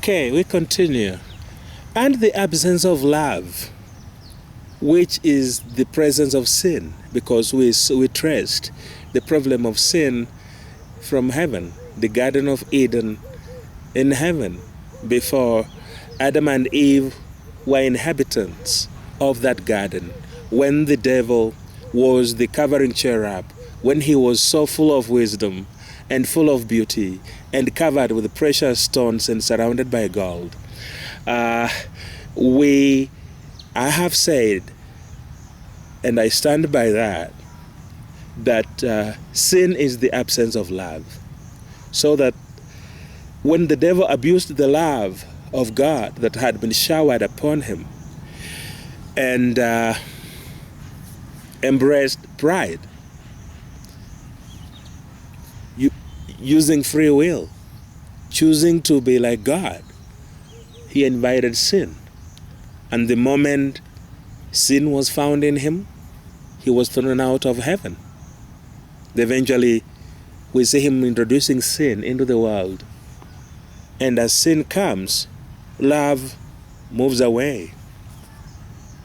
Okay, we continue. And the absence of love, which is the presence of sin, because we traced the problem of sin from heaven, the Garden of Eden in heaven, before Adam and Eve were inhabitants of that garden, when the devil was the covering cherub, when he was so full of wisdom and full of beauty and covered with precious stones and surrounded by gold. I have said, and I stand by that sin is the absence of love. So that when the devil abused the love of God that had been showered upon him and embraced pride, using free will, choosing to be like God, he invited sin. And the moment sin was found in him, he was thrown out of heaven. Eventually, we see him introducing sin into the world. And as sin comes, love moves away.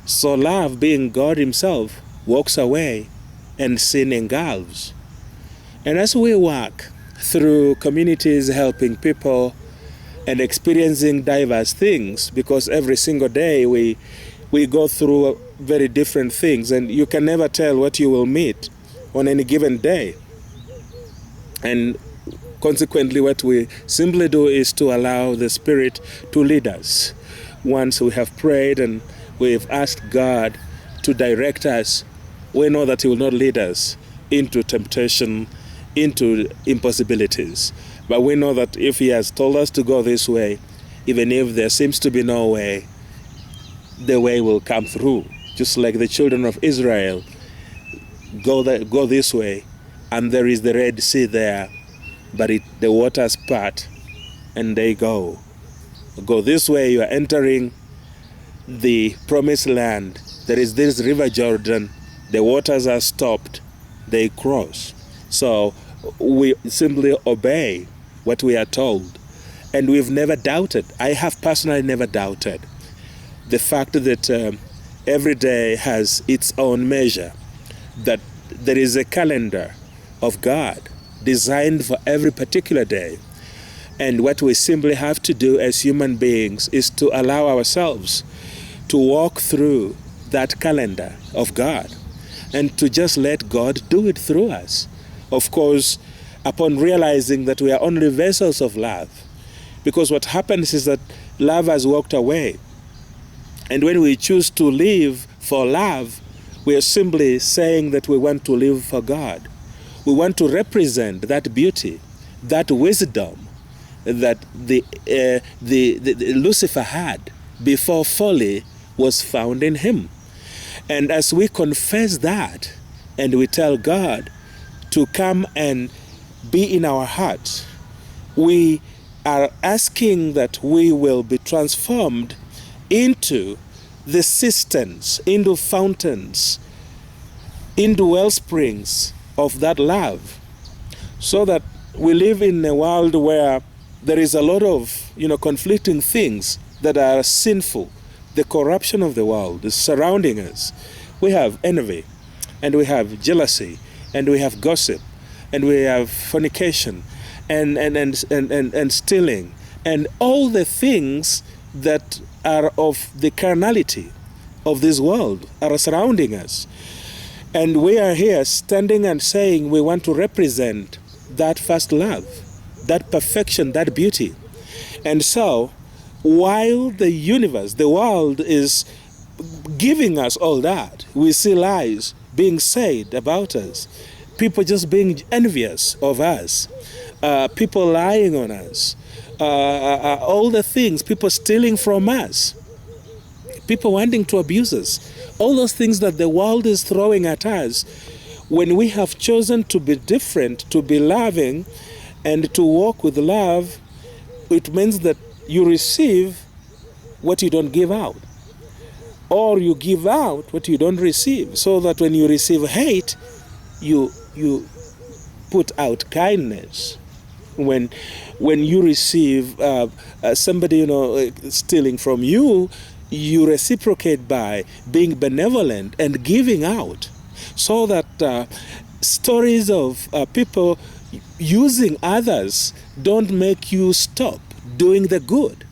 So love, being God himself, walks away and sin engulfs. And as we walk through communities helping people and experiencing diverse things, because every single day we go through very different things, and you can never tell what you will meet on any given day. And consequently, what we simply do is to allow the Spirit to lead us. Once we have prayed and we've asked God to direct us, we know that he will not lead us into temptation, into impossibilities. But we know that if he has told us to go this way, even if there seems to be no way, the way will come through. Just like the children of Israel go this way, and there is the Red Sea there, but the waters part and they go this way. You are entering the promised land. There is this river Jordan, the waters are stopped, they cross. So we simply obey what we are told, and we've never doubted. I have personally never doubted the fact that every day has its own measure, that there is a calendar of God designed for every particular day. And what we simply have to do as human beings is to allow ourselves to walk through that calendar of God and to just let God do it through us. Of course, upon realizing that we are only vessels of love, because what happens is that love has walked away. And when we choose to live for love, we are simply saying that we want to live for God. We want to represent that beauty, that wisdom that the Lucifer had before Folly was found in him. And as we confess that, and we tell God to come and be in our hearts, we are asking that we will be transformed into the cisterns, into fountains, into well springs of that love, so that we live in a world where there is a lot of conflicting things that are sinful. The corruption of the world is surrounding us. We have envy, and we have jealousy, and we have gossip, and we have fornication, and stealing, and all the things that are of the carnality of this world are surrounding us. And we are here standing and saying we want to represent that first love, that perfection, that beauty. And so, while the universe, the world is giving us all that, we see lies being said about us, people just being envious of us, people lying on us, all the things, people stealing from us, people wanting to abuse us, all those things that the world is throwing at us. When we have chosen to be different, to be loving, and to walk with love, it means that you receive what you don't give out, or you give out what you don't receive, so that when you receive hate, you put out kindness. When you receive somebody, stealing from you, you reciprocate by being benevolent and giving out, so that stories of people using others don't make you stop doing the good.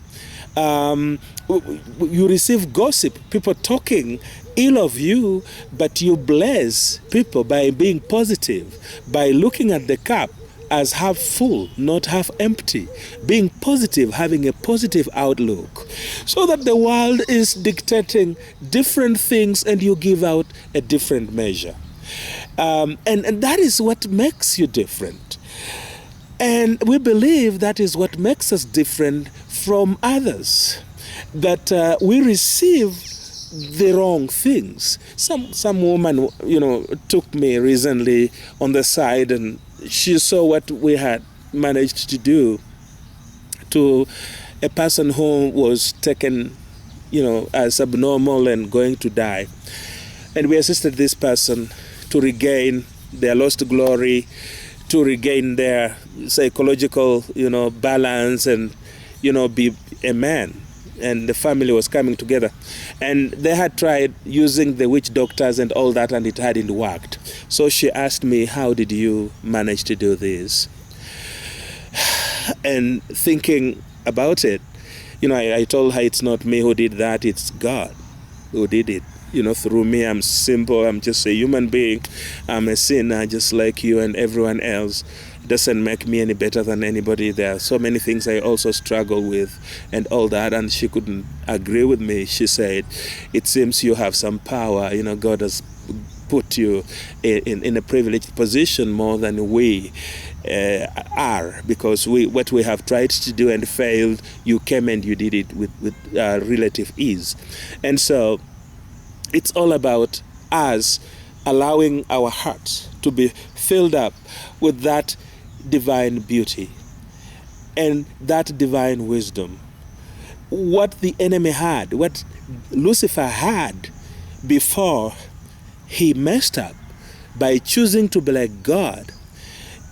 You receive gossip, people talking ill of you, but you bless people by being positive, by looking at the cup as half full, not half empty, being positive, having a positive outlook, so that the world is dictating different things and you give out a different measure. And that is what makes you different. And we believe that is what makes us different from others, that we receive the wrong things. Some woman, took me recently on the side, and she saw what we had managed to do to a person who was taken, as abnormal and going to die. And we assisted this person to regain their lost glory, to regain their psychological, balance, and, be a man. And the family was coming together. And they had tried using the witch doctors and all that, and it hadn't worked. So she asked me, how did you manage to do this? And thinking about it, I told her it's not me who did that, it's God who did it. Through me. I'm simple, I'm just a human being. I'm a sinner just like you and everyone else. Doesn't make me any better than anybody. There are so many things I also struggle with and all that. And she couldn't agree with me. She said, it seems you have some power. God has put you in a privileged position more than we are, because what we have tried to do and failed, you came and you did it with relative ease. And so it's all about us allowing our hearts to be filled up with that divine beauty and that divine wisdom. What the enemy had, what Lucifer had before he messed up by choosing to be like God,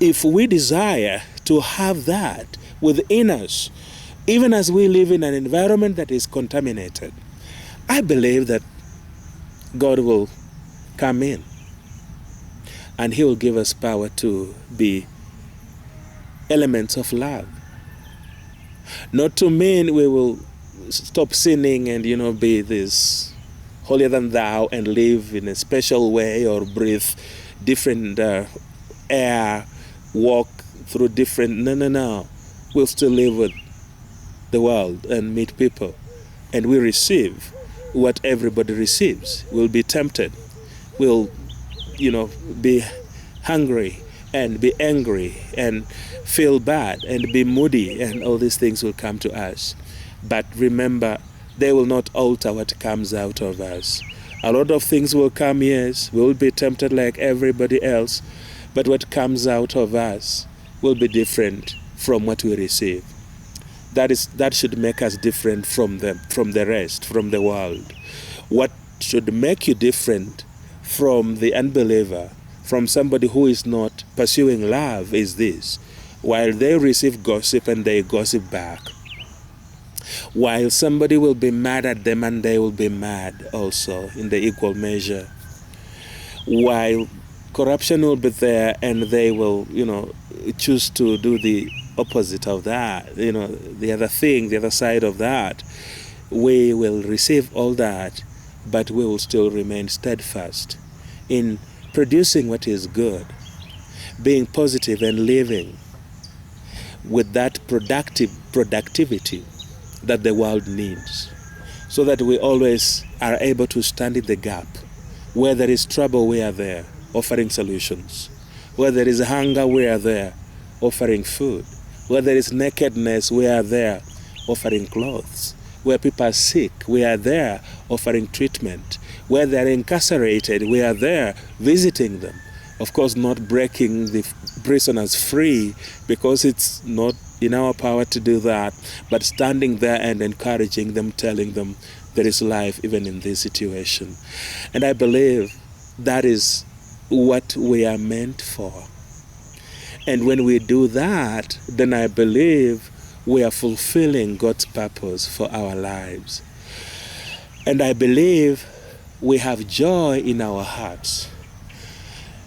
if we desire to have that within us, even as we live in an environment that is contaminated, I believe that God will come in and he will give us power to be elements of love. Not to mean we will stop sinning and, be this holier than thou and live in a special way or breathe different air, walk through different... No. We'll still live with the world and meet people. And we receive what everybody receives. We'll be tempted. We'll, be hungry and be angry and feel bad and be moody, and all these things will come to us. But remember, they will not alter what comes out of us. A lot of things will come, yes. We will be tempted like everybody else, but what comes out of us will be different from what we receive. That should make us different from the rest, from the world. What should make you different from the unbeliever, from somebody who is not pursuing love, is this: while they receive gossip and they gossip back, while somebody will be mad at them and they will be mad also in the equal measure, while corruption will be there and they will, choose to do the opposite of that, the other thing, the other side of that, we will receive all that, but we will still remain steadfast in producing what is good, being positive and living with that productivity that the world needs, so that we always are able to stand in the gap. Where there is trouble, we are there, offering solutions. Where there is hunger, we are there, offering food. Where there is nakedness, we are there, offering clothes. Where people are sick, we are there, offering treatment. Where they are incarcerated, we are there, visiting them. Of course, not breaking the prisoners free, because it's not in our power to do that, but standing there and encouraging them, telling them there is life even in this situation. And I believe that is what we are meant for. And when we do that, then I believe we are fulfilling God's purpose for our lives. And I believe we have joy in our hearts.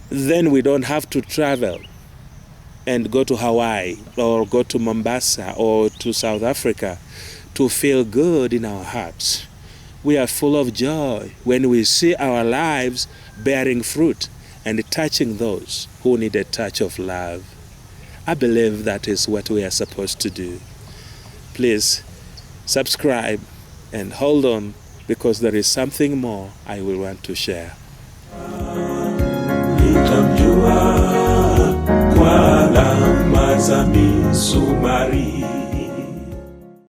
Then we don't have to travel and go to Hawaii or go to Mombasa or to South Africa to feel good in our hearts. We are full of joy when we see our lives bearing fruit and touching those who need a touch of love. I believe that is what we are supposed to do. Please subscribe and hold on, because there is something more I will want to share. Nitamjua kwa alama za misumari.